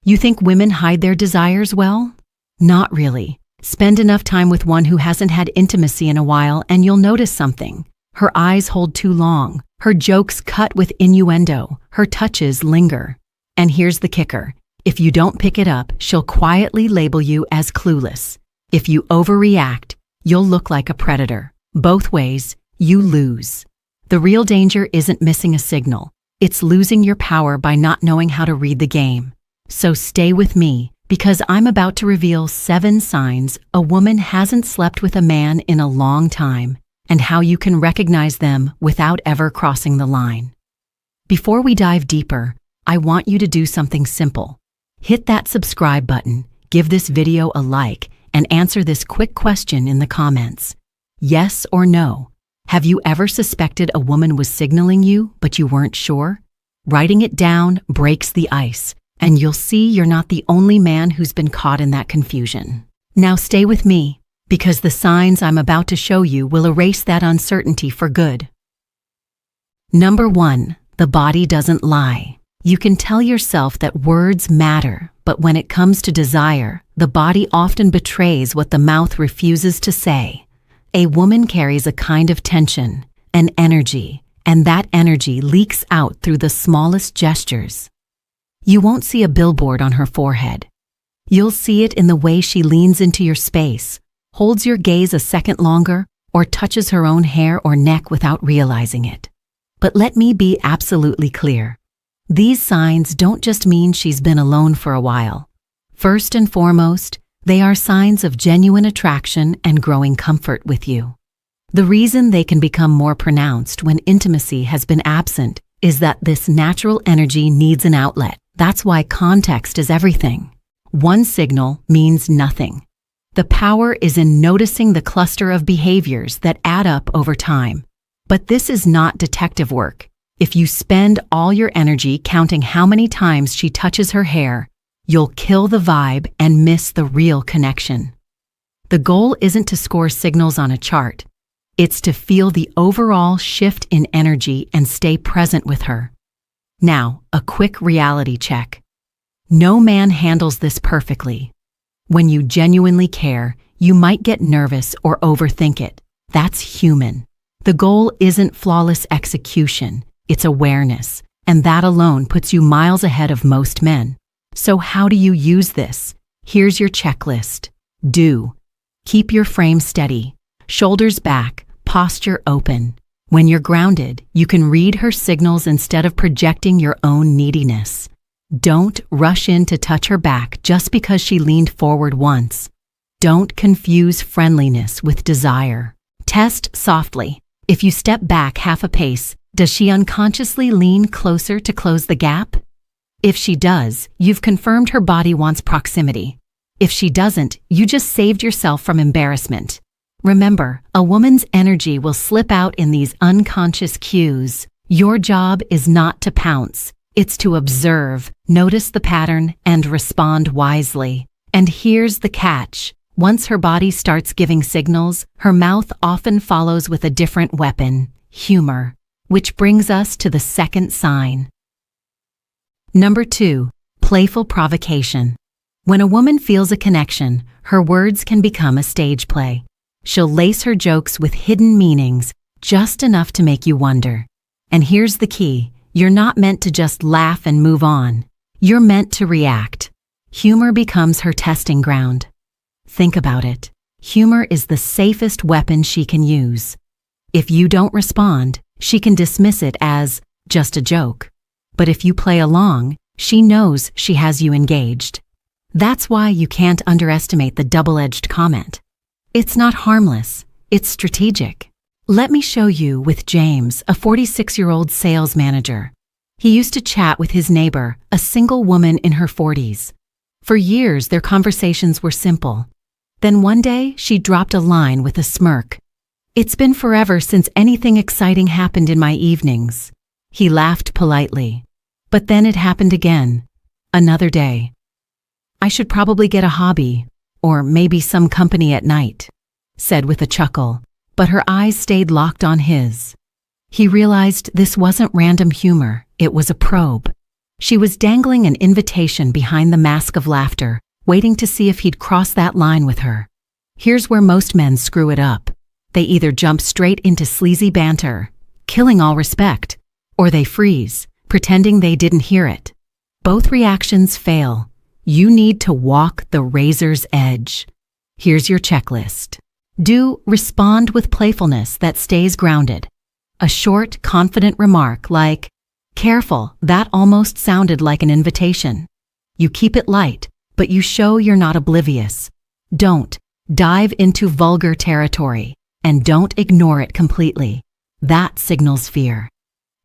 You think women hide their desires well? Not really. Spend enough time with one who hasn't had intimacy in a while and you'll notice something. Her eyes hold too long. Her jokes cut with innuendo. Her touches linger. And here's the kicker. If you don't pick it up, she'll quietly label you as clueless. If you overreact, you'll look like a predator. Both ways, you lose. The real danger isn't missing a signal. It's losing your power by not knowing how to read the game. So stay with me, because I'm about to reveal 7 signs a woman hasn't slept with a man in a long time, and how you can recognize them without ever crossing the line. Before we dive deeper, I want you to do something simple. Hit that subscribe button, give this video a like, and answer this quick question in the comments. Yes or no? Have you ever suspected a woman was signaling you, but you weren't sure? Writing it down breaks the ice, and you'll see you're not the only man who's been caught in that confusion. Now stay with me, because the signs I'm about to show you will erase that uncertainty for good. Number 1, the body doesn't lie. You can tell yourself that words matter, but when it comes to desire, the body often betrays what the mouth refuses to say. A woman carries a kind of tension, an energy, and that energy leaks out through the smallest gestures. You won't see a billboard on her forehead. You'll see it in the way she leans into your space, holds your gaze a second longer, or touches her own hair or neck without realizing it. But let me be absolutely clear. These signs don't just mean she's been alone for a while. First and foremost, they are signs of genuine attraction and growing comfort with you. The reason they can become more pronounced when intimacy has been absent is that this natural energy needs an outlet. That's why context is everything. One signal means nothing. The power is in noticing the cluster of behaviors that add up over time. But this is not detective work. If you spend all your energy counting how many times she touches her hair, you'll kill the vibe and miss the real connection. The goal isn't to score signals on a chart. It's to feel the overall shift in energy and stay present with her. Now, a quick reality check. No man handles this perfectly. When you genuinely care, you might get nervous or overthink it. That's human. The goal isn't flawless execution. It's awareness, and that alone puts you miles ahead of most men. So how do you use this? Here's your checklist. Do. Keep your frame steady. Shoulders back, posture open. When you're grounded, you can read her signals instead of projecting your own neediness. Don't rush in to touch her back just because she leaned forward once. Don't confuse friendliness with desire. Test softly. If you step back half a pace, does she unconsciously lean closer to close the gap? If she does, you've confirmed her body wants proximity. If she doesn't, you just saved yourself from embarrassment. Remember, a woman's energy will slip out in these unconscious cues. Your job is not to pounce. It's to observe, notice the pattern, and respond wisely. And here's the catch. Once her body starts giving signals, her mouth often follows with a different weapon, humor. Which brings us to the second sign. Number 2, playful provocation. When a woman feels a connection, her words can become a stage play. She'll lace her jokes with hidden meanings, just enough to make you wonder. And here's the key. You're not meant to just laugh and move on. You're meant to react. Humor becomes her testing ground. Think about it. Humor is the safest weapon she can use. If you don't respond, she can dismiss it as just a joke. But if you play along, she knows she has you engaged. That's why you can't underestimate the double-edged comment. It's not harmless, it's strategic. Let me show you with James, a 46-year-old sales manager. He used to chat with his neighbor, a single woman in her 40s. For years, their conversations were simple. Then one day, she dropped a line with a smirk. "It's been forever since anything exciting happened in my evenings." He laughed politely. But then it happened again. Another day. "I should probably get a hobby, or maybe some company at night," said with a chuckle, but her eyes stayed locked on his. He realized this wasn't random humor, it was a probe. She was dangling an invitation behind the mask of laughter, waiting to see if he'd cross that line with her. Here's where most men screw it up. They either jump straight into sleazy banter, killing all respect, or they freeze, pretending they didn't hear it. Both reactions fail. You need to walk the razor's edge. Here's your checklist. Respond with playfulness that stays grounded. A short, confident remark like, "Careful, that almost sounded like an invitation." You keep it light, but you show you're not oblivious. Don't dive into vulgar territory, and don't ignore it completely. That signals fear.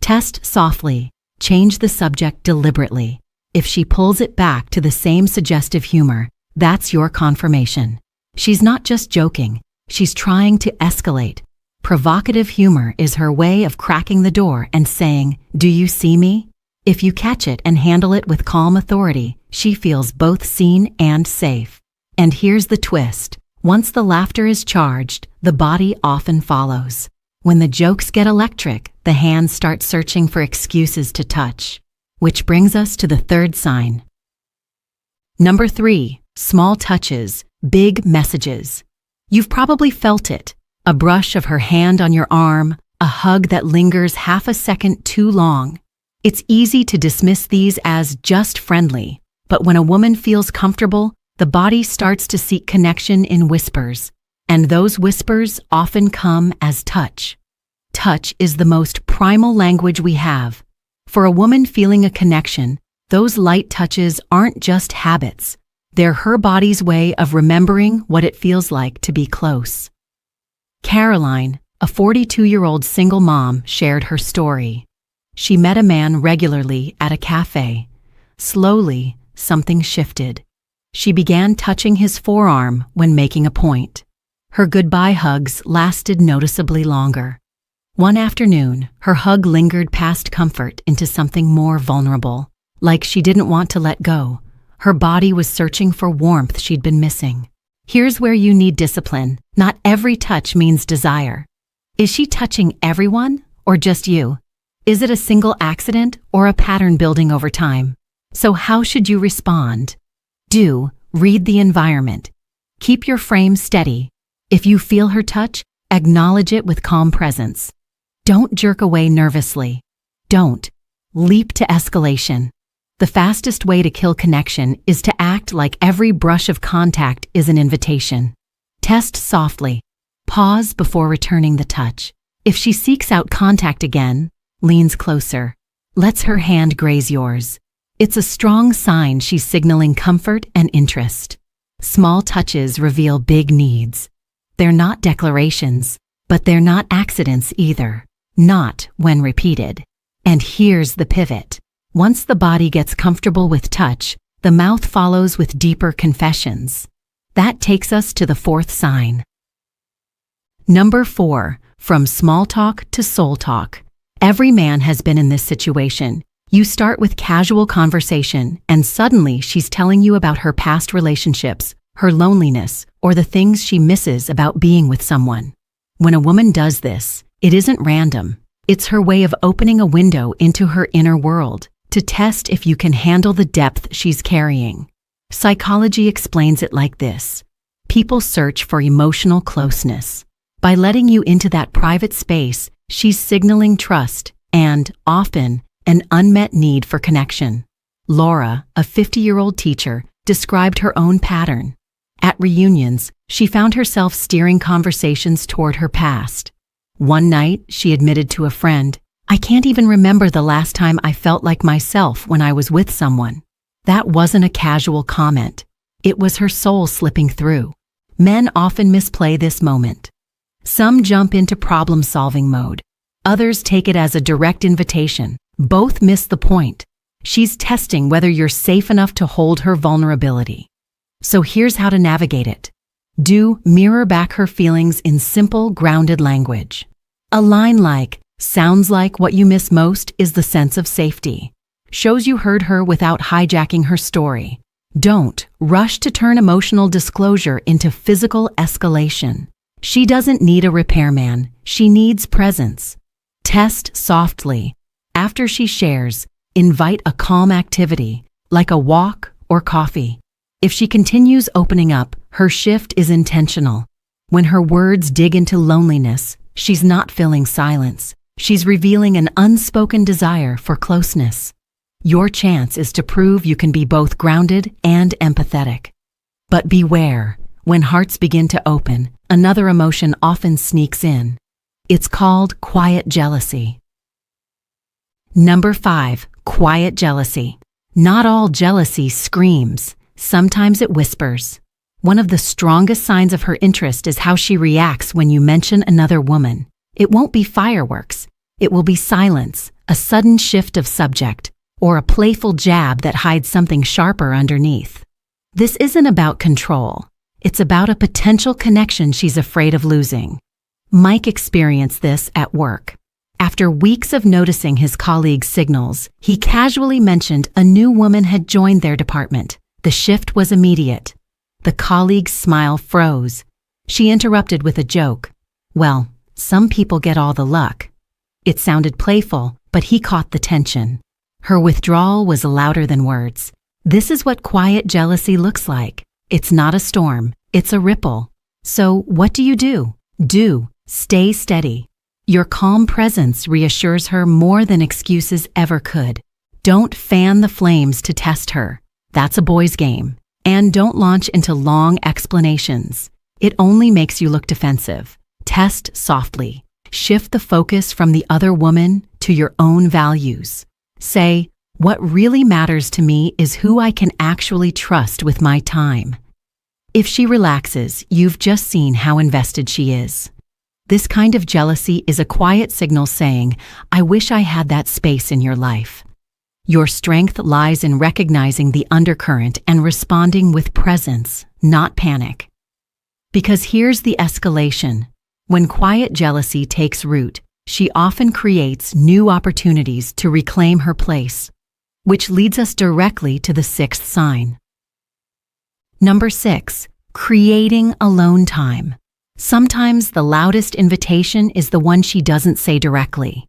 Test softly. Change the subject deliberately. If she pulls it back to the same suggestive humor, that's your confirmation. She's not just joking, she's trying to escalate. Provocative humor is her way of cracking the door and saying, "Do you see me?" If you catch it and handle it with calm authority, she feels both seen and safe. And here's the twist. Once the laughter is charged, the body often follows. When the jokes get electric, the hands start searching for excuses to touch. Which brings us to the third sign. Number 3, small touches, big messages. You've probably felt it. A brush of her hand on your arm, a hug that lingers half a second too long. It's easy to dismiss these as just friendly, but when a woman feels comfortable, the body starts to seek connection in whispers, and those whispers often come as touch. Touch is the most primal language we have. For a woman feeling a connection, those light touches aren't just habits. They're her body's way of remembering what it feels like to be close. Caroline, a 42-year-old single mom, shared her story. She met a man regularly at a cafe. Slowly, something shifted. She began touching his forearm when making a point. Her goodbye hugs lasted noticeably longer. One afternoon, her hug lingered past comfort into something more vulnerable. Like she didn't want to let go. Her body was searching for warmth she'd been missing. Here's where you need discipline. Not every touch means desire. Is she touching everyone or just you? Is it a single accident or a pattern building over time? So how should you respond? Read the environment. Keep your frame steady. If you feel her touch, acknowledge it with calm presence. Don't jerk away nervously. Don't leap to escalation. The fastest way to kill connection is to act like every brush of contact is an invitation. Test softly. Pause before returning the touch. If she seeks out contact again, leans closer, lets her hand graze yours, it's a strong sign she's signaling comfort and interest. Small touches reveal big needs. They're not declarations, but they're not accidents either. Not when repeated. And here's the pivot. Once the body gets comfortable with touch, the mouth follows with deeper confessions. That takes us to the fourth sign. Number 4, from small talk to soul talk. Every man has been in this situation. You start with casual conversation, and suddenly she's telling you about her past relationships, her loneliness, or the things she misses about being with someone. When a woman does this, it isn't random. It's her way of opening a window into her inner world, to test if you can handle the depth she's carrying. Psychology explains it like this. People search for emotional closeness. By letting you into that private space, she's signaling trust and, often, an unmet need for connection. Laura, a 50-year-old teacher, described her own pattern. At reunions, she found herself steering conversations toward her past. One night, she admitted to a friend, "I can't even remember the last time I felt like myself when I was with someone." That wasn't a casual comment. It was her soul slipping through. Men often misplay this moment. Some jump into problem-solving mode. Others take it as a direct invitation. Both miss the point. She's testing whether you're safe enough to hold her vulnerability. So here's how to navigate it. Mirror back her feelings in simple, grounded language. A line like, "Sounds like what you miss most is the sense of safety," shows you heard her without hijacking her story. Don't rush to turn emotional disclosure into physical escalation. She doesn't need a repairman. She needs presence. Test softly. After she shares, Invite a calm activity, like a walk or coffee. If she continues opening up, her shift is intentional. When her words dig into loneliness, she's not filling silence. She's revealing an unspoken desire for closeness. Your chance is to prove you can be both grounded and empathetic. But beware, when hearts begin to open, another emotion often sneaks in. It's called quiet jealousy. Number 5, quiet jealousy. Not all jealousy screams. Sometimes it whispers. One of the strongest signs of her interest is how she reacts when you mention another woman. It won't be fireworks. It will be silence, a sudden shift of subject, or a playful jab that hides something sharper underneath. This isn't about control. It's about a potential connection she's afraid of losing. Mike experienced this at work. After weeks of noticing his colleagues' signals, he casually mentioned a new woman had joined their department. The shift was immediate. The colleague's smile froze. She interrupted with a joke. "Well, some people get all the luck." It sounded playful, but he caught the tension. Her withdrawal was louder than words. This is what quiet jealousy looks like. It's not a storm, it's a ripple. So what do? Stay steady. Your calm presence reassures her more than excuses ever could. Don't fan the flames to test her. That's a boy's game. And don't launch into long explanations. It only makes you look defensive. Test softly. Shift the focus from the other woman to your own values. Say, "What really matters to me is who I can actually trust with my time." If she relaxes, you've just seen how invested she is. This kind of jealousy is a quiet signal saying, "I wish I had that space in your life." Your strength lies in recognizing the undercurrent and responding with presence, not panic. Because here's the escalation. When quiet jealousy takes root, she often creates new opportunities to reclaim her place, which leads us directly to the 6th sign. Number 6, creating alone time. Sometimes the loudest invitation is the one she doesn't say directly.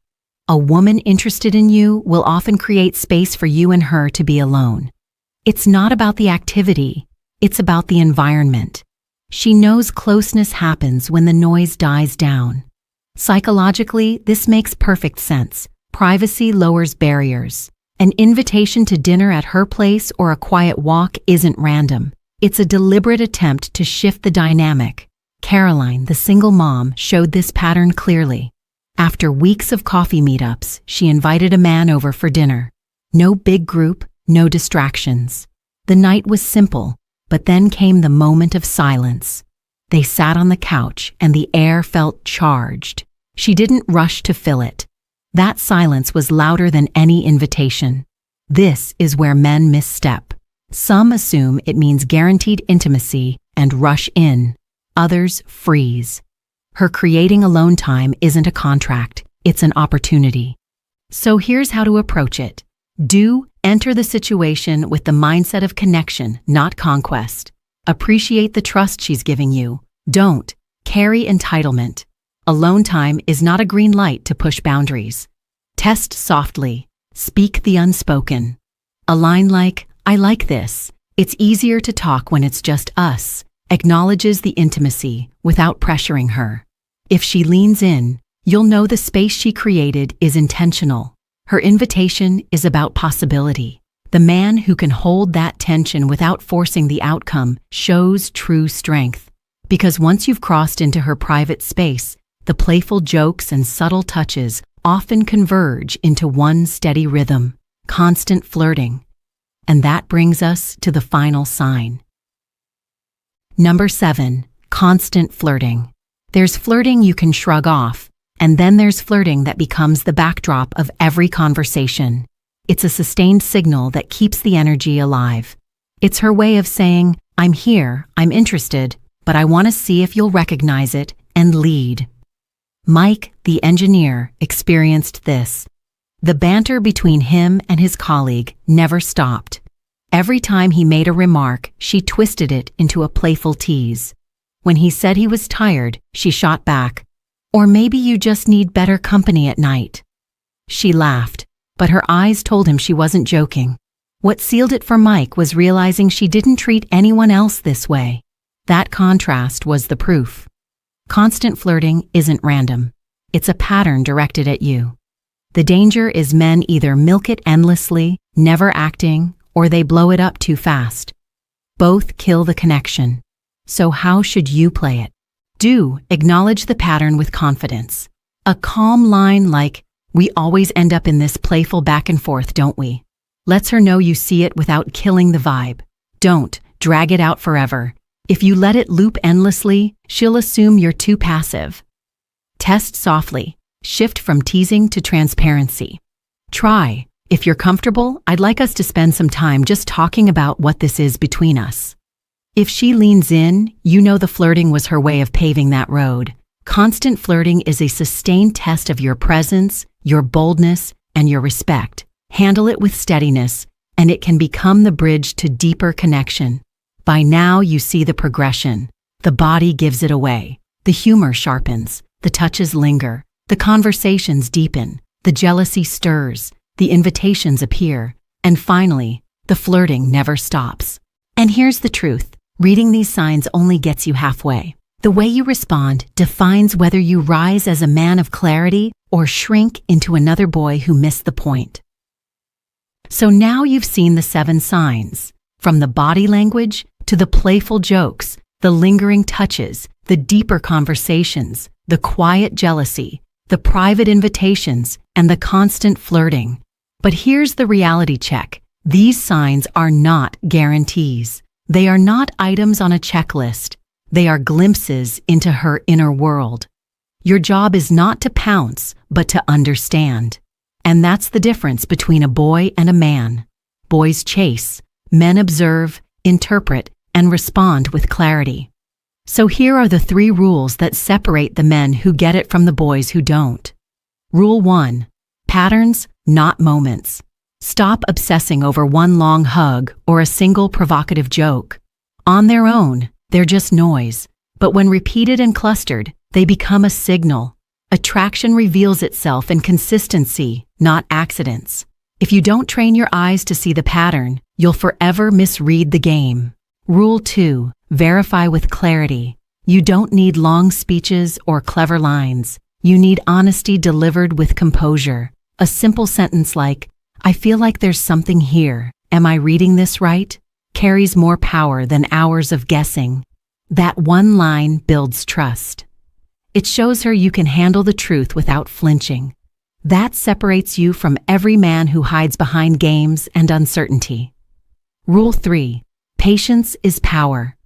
A woman interested in you will often create space for you and her to be alone. It's not about the activity, it's about the environment. She knows closeness happens when the noise dies down. Psychologically, this makes perfect sense. Privacy lowers barriers. An invitation to dinner at her place or a quiet walk isn't random. It's a deliberate attempt to shift the dynamic. Caroline, the single mom, showed this pattern clearly. After weeks of coffee meetups, she invited a man over for dinner. No big group, no distractions. The night was simple, but then came the moment of silence. They sat on the couch and the air felt charged. She didn't rush to fill it. That silence was louder than any invitation. This is where men misstep. Some assume it means guaranteed intimacy and rush in. Others freeze. Her creating alone time isn't a contract, it's an opportunity. So here's how to approach it. Enter the situation with the mindset of connection, not conquest. Appreciate the trust she's giving you. Don't carry entitlement. Alone time is not a green light to push boundaries. Test softly. Speak the unspoken. A line like, "I like this. It's easier to talk when it's just us," acknowledges the intimacy without pressuring her. If she leans in, you'll know the space she created is intentional. Her invitation is about possibility. The man who can hold that tension without forcing the outcome shows true strength. Because once you've crossed into her private space, the playful jokes and subtle touches often converge into one steady rhythm, constant flirting. And that brings us to the final sign. Number 7, constant flirting. There's flirting you can shrug off, and then there's flirting that becomes the backdrop of every conversation. It's a sustained signal that keeps the energy alive. It's her way of saying, "I'm here, I'm interested, but I want to see if you'll recognize it and lead." Mike, the engineer, experienced this. The banter between him and his colleague never stopped. Every time he made a remark, she twisted it into a playful tease. When he said he was tired, she shot back, "Or maybe you just need better company at night." She laughed. but her eyes told him she wasn't joking. What sealed it for Mike was realizing she didn't treat anyone else this way. That contrast was the proof. Constant flirting isn't random. It's a pattern directed at you. The danger is men either milk it endlessly, never acting, or they blow it up too fast. Both kill the connection. So how should you play it? Do acknowledge the pattern with confidence. A calm line like, "We always end up in this playful back and forth, don't we?" Lets her know you see it without killing the vibe. Don't drag it out forever. If you let it loop endlessly, she'll assume you're too passive. Test softly. Shift from teasing to transparency. Try, "If you're comfortable, I'd like us to spend some time just talking about what this is between us." If she leans in, you know the flirting was her way of paving that road. Constant flirting is a sustained test of your presence, your boldness, and your respect. Handle it with steadiness, and it can become the bridge to deeper connection. By now, you see the progression. The body gives it away. The humor sharpens. The touches linger. The conversations deepen. The jealousy stirs. The invitations appear. And finally, the flirting never stops. And here's the truth. Reading these signs only gets you halfway. The way you respond defines whether you rise as a man of clarity or shrink into another boy who missed the point. So now you've seen the 7 signs. From the body language to the playful jokes, the lingering touches, the deeper conversations, the quiet jealousy, the private invitations, and the constant flirting. But here's the reality check. These signs are not guarantees. They are not items on a checklist. They are glimpses into her inner world. Your job is not to pounce, but to understand. And that's the difference between a boy and a man. Boys chase, men observe, interpret, and respond with clarity. So here are the 3 rules that separate the men who get it from the boys who don't. Rule 1. Patterns, not moments. Stop obsessing over one long hug or a single provocative joke. On their own, they're just noise. But when repeated and clustered, they become a signal. Attraction reveals itself in consistency, not accidents. If you don't train your eyes to see the pattern, you'll forever misread the game. Rule 2. Verify with clarity. You don't need long speeches or clever lines. You need honesty delivered with composure. A simple sentence like, "I feel like there's something here. Am I reading this right?" carries more power than hours of guessing. That one line builds trust. It shows her you can handle the truth without flinching. That separates you from every man who hides behind games and uncertainty. Rule 3. Patience is power.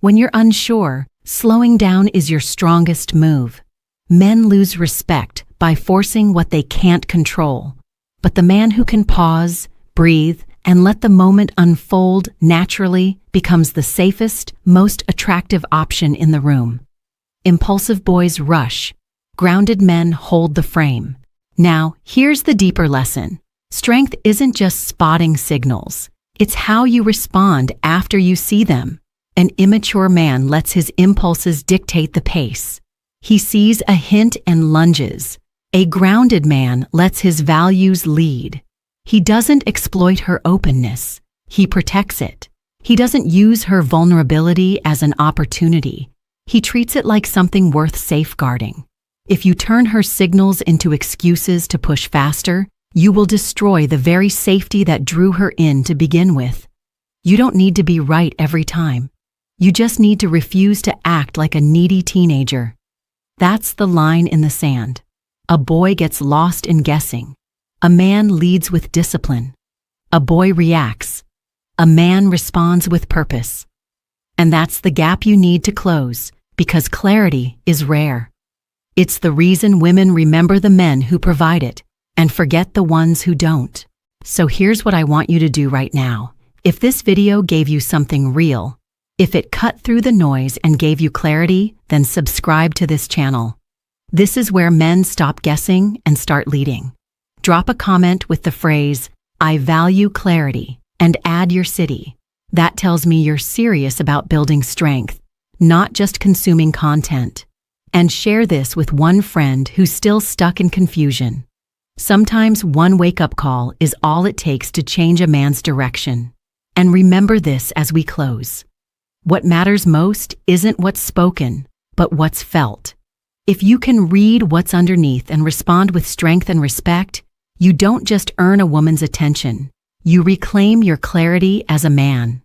When you're unsure, slowing down is your strongest move. Men lose respect by forcing what they can't control. But the man who can pause, breathe, and let the moment unfold naturally becomes the safest, most attractive option in the room. Impulsive boys rush. Grounded men hold the frame. Now, here's the deeper lesson. Strength isn't just spotting signals. It's how you respond after you see them. An immature man lets his impulses dictate the pace. He sees a hint and lunges. A grounded man lets his values lead. He doesn't exploit her openness. He protects it. He doesn't use her vulnerability as an opportunity. He treats it like something worth safeguarding. If you turn her signals into excuses to push faster, you will destroy the very safety that drew her in to begin with. You don't need to be right every time. You just need to refuse to act like a needy teenager. That's the line in the sand. A boy gets lost in guessing. A man leads with discipline. A boy reacts. A man responds with purpose. And that's the gap you need to close, because clarity is rare. It's the reason women remember the men who provide it and forget the ones who don't. So here's what I want you to do right now. If this video gave you something real, if it cut through the noise and gave you clarity, then subscribe to this channel. This is where men stop guessing and start leading. Drop a comment with the phrase, "I value clarity," and add your city. That tells me you're serious about building strength, not just consuming content. And share this with one friend who's still stuck in confusion. Sometimes one wake-up call is all it takes to change a man's direction. And remember this as we close. What matters most isn't what's spoken, but what's felt. If you can read what's underneath and respond with strength and respect, you don't just earn a woman's attention. You reclaim your clarity as a man.